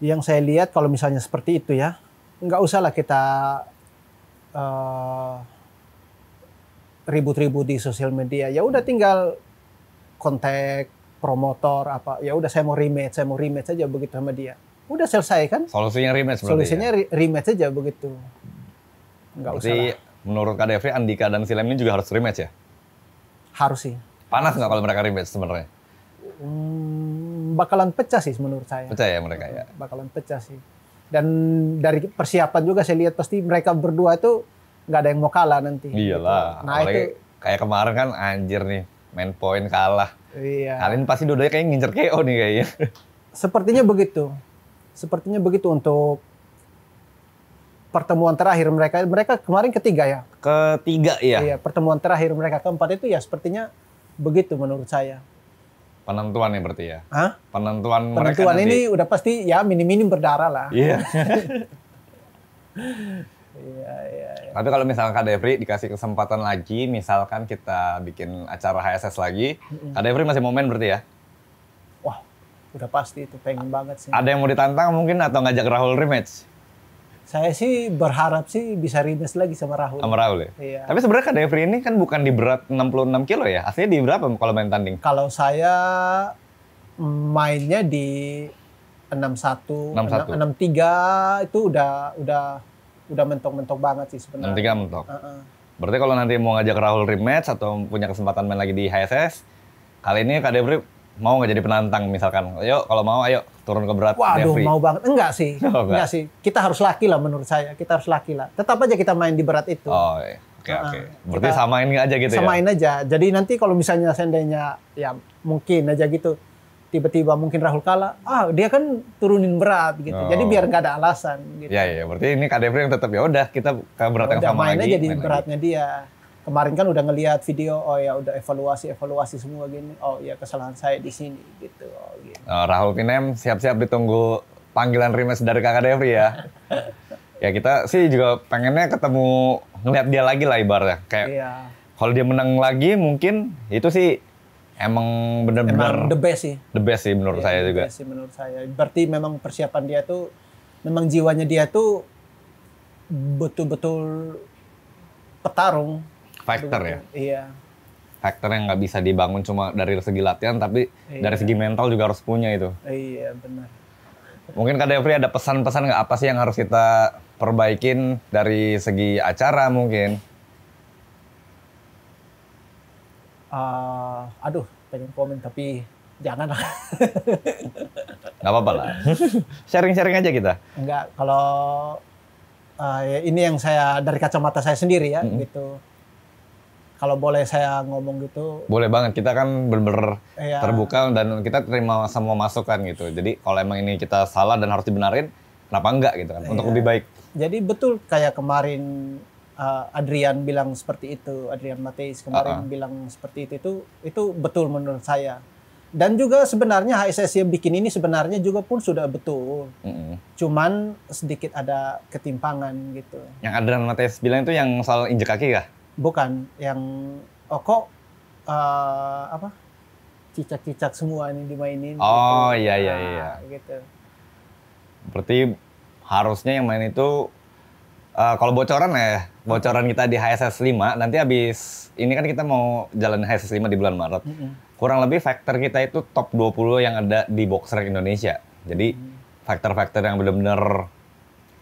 S2: Yang saya lihat kalau misalnya seperti itu ya, nggak usah lah kita ribut-ribut di sosial media. Ya udah tinggal kontak promotor apa. Ya udah saya mau rematch aja begitu sama dia. Udah selesai kan?
S1: Solusinya rematch berarti.
S2: Solusinya rematch aja begitu. Nggak usah lah.
S1: Menurut Kak Devri, Andika dan Silem ini juga harus rematch ya?
S2: Harus sih.
S1: Panas nggak kalau mereka rematch sebenarnya?
S2: Bakalan pecah sih menurut saya.
S1: Pecah ya mereka ya?
S2: Bakalan pecah sih. Dan dari persiapan juga saya lihat pasti mereka berdua itu nggak ada yang mau kalah nanti.
S1: Iyalah.
S2: Gitu. Nah itu
S1: kayak kemarin kan anjir nih, main poin kalah.
S2: Iya.
S1: Kalian pasti dua-duanya kayak ngincer KO nih kayaknya.
S2: Sepertinya begitu untuk pertemuan terakhir mereka. Mereka kemarin ketiga ya?
S1: Ketiga ya?
S2: Iya, pertemuan terakhir mereka keempat itu ya sepertinya begitu menurut saya.
S1: Penentuan ya berarti ya?
S2: Hah?
S1: Penentuan
S2: ini udah pasti ya minim-minim berdarah lah.
S1: Iya.
S2: Iya.
S1: Tapi kalau misalkan Kak Devri dikasih kesempatan lagi, misalkan kita bikin acara HSS lagi, Kak Devri masih mau main berarti ya?
S2: Wah, udah pasti itu pengen banget sih.
S1: Ada yang mau ditantang mungkin atau ngajak Rahul rematch?
S2: Saya sih berharap sih bisa rematch lagi sama Rahul.
S1: Sama Rahul ya?
S2: Iya.
S1: Tapi sebenarnya Kak Devri ini kan bukan di berat 66 kilo ya? Aslinya di berapa kalau main tanding?
S2: Kalau saya mainnya di 61, 63 itu udah mentok-mentok banget sih sebenarnya.
S1: 63 mentok. Berarti kalau nanti mau ngajak Rahul rematch atau punya kesempatan main lagi di HSS, kali ini Kak Devri mau nggak jadi penantang misalkan? Ayo kalau mau ayo turun ke berat.
S2: Waduh,
S1: Devri.
S2: mau banget. Enggak sih.
S1: Oh,
S2: enggak sih. Kita harus laki lah menurut saya. Kita harus laki lah. Tetap aja kita main di berat itu.
S1: Oh, iya. Oke. Berarti samain aja gitu ya?
S2: Samain aja. Jadi nanti kalau misalnya seandainya ya mungkin aja gitu. Tiba-tiba mungkin Rahul kalah. Dia kan turunin berat gitu. Jadi biar nggak ada alasan gitu.
S1: Iya. Berarti ini Kak Devri yang tetap ya udah kita ke berat yang sama
S2: main
S1: lagi.
S2: Aja di beratnya dia. Kemarin kan udah ngelihat video, udah evaluasi semua gini. Kesalahan saya di sini gitu. Gitu.
S1: Rahul Pinem siap-siap ditunggu panggilan rematch dari Kakak Devri ya. Ya kita sih juga pengennya ketemu ngeliat dia lagi lah ibaratnya. Kayak kalau dia menang lagi mungkin itu sih emang benar-benar
S2: the best sih.
S1: The best sih menurut saya juga.
S2: Best sih menurut saya. Berarti memang persiapan dia tuh, memang jiwanya dia tuh betul-betul petarung.
S1: Fighter ya?
S2: Iya.
S1: Fighter yang nggak bisa dibangun cuma dari segi latihan, tapi dari segi mental juga harus punya itu.
S2: Iya, benar.
S1: Mungkin Kak Devri ada pesan-pesan nggak apa sih yang harus kita perbaikin dari segi acara mungkin?
S2: Pengen komen tapi jangan lah.
S1: Nggak apa-apa lah. Sharing-sharing aja kita.
S2: Enggak, kalau ini yang saya dari kacamata saya sendiri ya, gitu. Kalau boleh saya ngomong gitu.
S1: Boleh banget, kita kan bener-bener terbuka dan kita terima semua masukan gitu. Jadi kalau emang ini kita salah dan harus dibenarin, kenapa enggak gitu kan, untuk lebih baik.
S2: Jadi betul kayak kemarin Adrian bilang seperti itu, Adrian Mateis kemarin bilang seperti itu betul menurut saya. Dan juga sebenarnya HSS yang bikin ini sebenarnya juga pun sudah betul. Cuman sedikit ada ketimpangan gitu.
S1: Yang Adrian Mateis bilang itu yang soal injek kaki kah?
S2: Bukan, yang cicak-cicak semua ini dimainin.
S1: Oh
S2: gitu.
S1: Iya.
S2: Gitu.
S1: Berarti harusnya yang main itu kalau bocoran kita di HSS 5 nanti habis ini kan kita mau jalan HSS 5 di bulan Maret. Kurang lebih faktor kita itu top 20 yang ada di Boxrec Indonesia. Jadi faktor-faktor yang benar-benar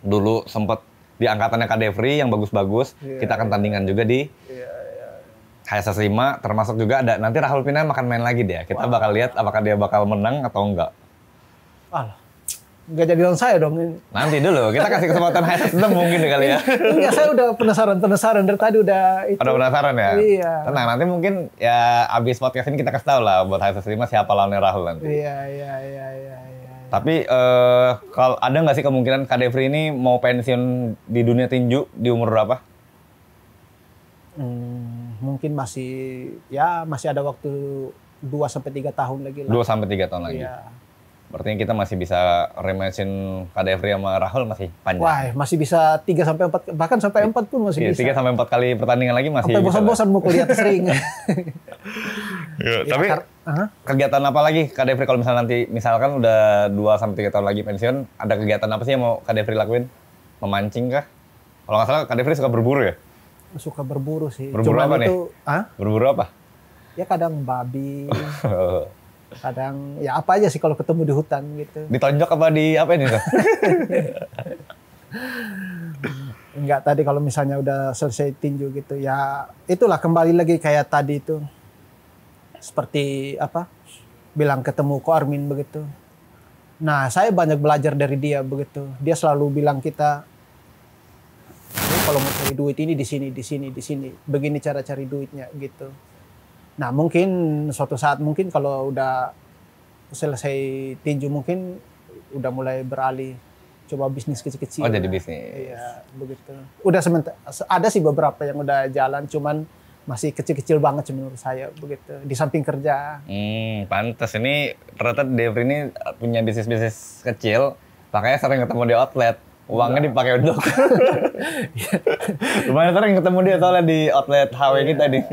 S1: dulu sempat di angkatannya Kak Devri yang bagus-bagus, kita akan tandingan juga di HSS 5, termasuk juga ada nanti Rahul Pinem akan main lagi dia. Kita bakal lihat apakah dia bakal menang atau enggak.
S2: Nggak jadi lawan saya dong.
S1: Nanti dulu, kita kasih kesempatan HSS 6 mungkin kali ya.
S2: Enggak, saya udah penasaran dari tadi udah itu.
S1: Udah penasaran ya?
S2: Iya.
S1: Tenang, nanti mungkin ya abis podcast ini kita kasih tahu lah buat HSS 5 siapa lawannya Rahul nanti.
S2: Iya.
S1: Tapi kalau ada nggak sih kemungkinan Kak Devri ini mau pensiun di dunia tinju di umur berapa?
S2: Mungkin masih ada waktu 2-3 tahun lagi lah.
S1: 2-3 tahun lagi.
S2: Iya.
S1: Berarti kita masih bisa rematchin Kak Devri sama Rahul masih panjang.
S2: Wah, masih bisa 3-4 bahkan sampai 4 pun masih bisa.
S1: 3-4 kali pertandingan lagi masih
S2: sampai bosan-bosan mau kuliah sering.
S1: Tapi kegiatan apa lagi Kak Devri kalau misalkan udah 2-3 tahun lagi pensiun, ada kegiatan apa sih yang mau Kak Devri lakuin? Memancing kah? Kalau nggak salah Kak Devri suka berburu ya?
S2: Suka berburu sih.
S1: Berburu apa nih? Berburu apa?
S2: Ya kadang babi. Kadang ya apa aja sih kalau ketemu di hutan gitu.
S1: Ditonjok apa di apa ini tuh?
S2: Enggak, tadi kalau misalnya udah selesai tinju gitu ya itulah kembali lagi kayak tadi itu. Seperti bilang ketemu Ko Armin begitu. Nah, saya banyak belajar dari dia begitu. Dia selalu bilang kita kalau mau cari duit ini di sini. Begini cara cari duitnya gitu. Nah, mungkin suatu saat mungkin kalau udah selesai tinju mungkin udah mulai beralih coba bisnis kecil-kecil.
S1: Oh, jadi bisnis.
S2: Iya, begitu. Udah sementara ada sih beberapa yang udah jalan cuman masih kecil-kecil banget menurut saya begitu. Di samping kerja.
S1: Pantes ini ternyata Devri ini punya bisnis kecil, makanya sering ketemu di outlet. Uangnya dipakai untuk lumayan sering ketemu dia soalnya di outlet HW kita nih.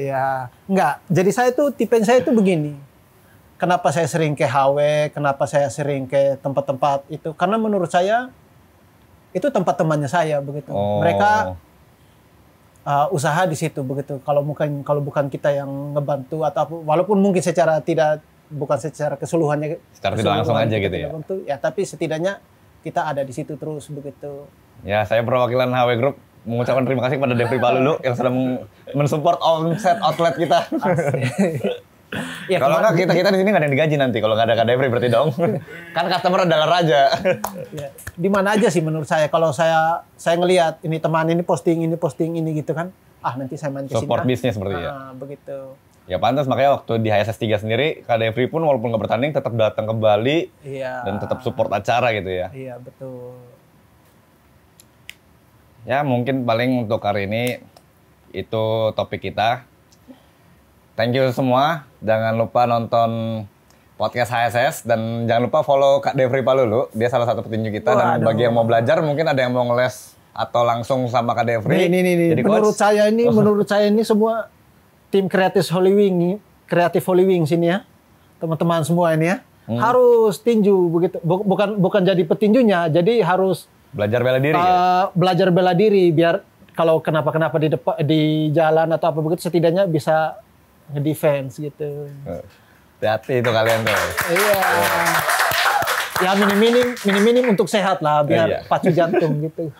S2: Iya, enggak. Jadi tipe saya itu begini. Kenapa saya sering ke HW? Kenapa saya sering ke tempat-tempat itu? Karena menurut saya itu tempat temannya saya begitu. Mereka usaha di situ begitu. Kalau bukan kita yang ngebantu atau apa, walaupun mungkin bukan secara keseluruhannya.
S1: Secara tidak langsung aja gitu ya.
S2: Bantu, ya tapi setidaknya kita ada di situ terus begitu.
S1: Ya, saya perwakilan HW Group mengucapkan terima kasih kepada Devri Palulu yang sudah mensupport omset outlet kita. Ya, kalau nggak kita di sini nggak ada yang digaji nanti kalau nggak ada Kak Devri berarti dong. Kan customer adalah raja.
S2: Ya, di mana aja sih menurut saya kalau saya ngelihat ini teman ini posting ini gitu kan. Nanti saya main ke sini.
S1: Support bisnis seperti ya.
S2: Begitu.
S1: Ya pantas makanya waktu di HSS 3 sendiri Kak Devri pun walaupun nggak bertanding tetap datang ke Bali dan tetap support acara gitu ya.
S2: Iya, betul.
S1: Ya mungkin paling untuk hari ini itu topik kita. Thank you semua. Jangan lupa nonton podcast HSS dan jangan lupa follow Kak Devri Palulu. Dia salah satu petinju kita. Dan bagi yang mau belajar mungkin ada yang mau ngeles atau langsung sama Kak Devri.
S2: Nih.
S1: Jadi
S2: menurut saya ini semua tim Creative Holy Wings ini ya. Teman-teman semua ini ya. Harus tinju begitu. Bukan jadi petinjunya, jadi harus
S1: belajar bela diri ya?
S2: Belajar bela diri biar kalau kenapa-kenapa di jalan atau apa begitu setidaknya bisa nge-defense gitu.
S1: Hati-hati itu kalian tuh.
S2: Iya. Ya minim untuk sehat lah biar pacu jantung gitu.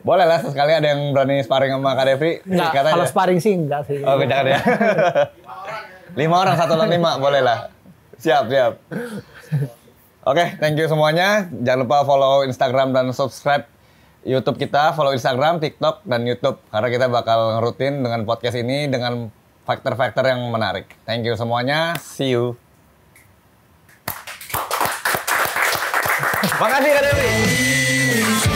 S1: Boleh lah sekali ada yang berani sparring sama Kak Devri.
S2: Enggak, kalau sparring sih enggak sih.
S1: Oh, jangan ya. 5 orang 1 lawan 5 boleh lah. Siap. Oke, thank you semuanya. Jangan lupa follow Instagram dan subscribe YouTube kita, follow Instagram, TikTok, dan YouTube. Karena kita bakal ngerutin dengan podcast ini dengan faktor-faktor yang menarik. Thank you semuanya. See you. Makasih Kak Devri.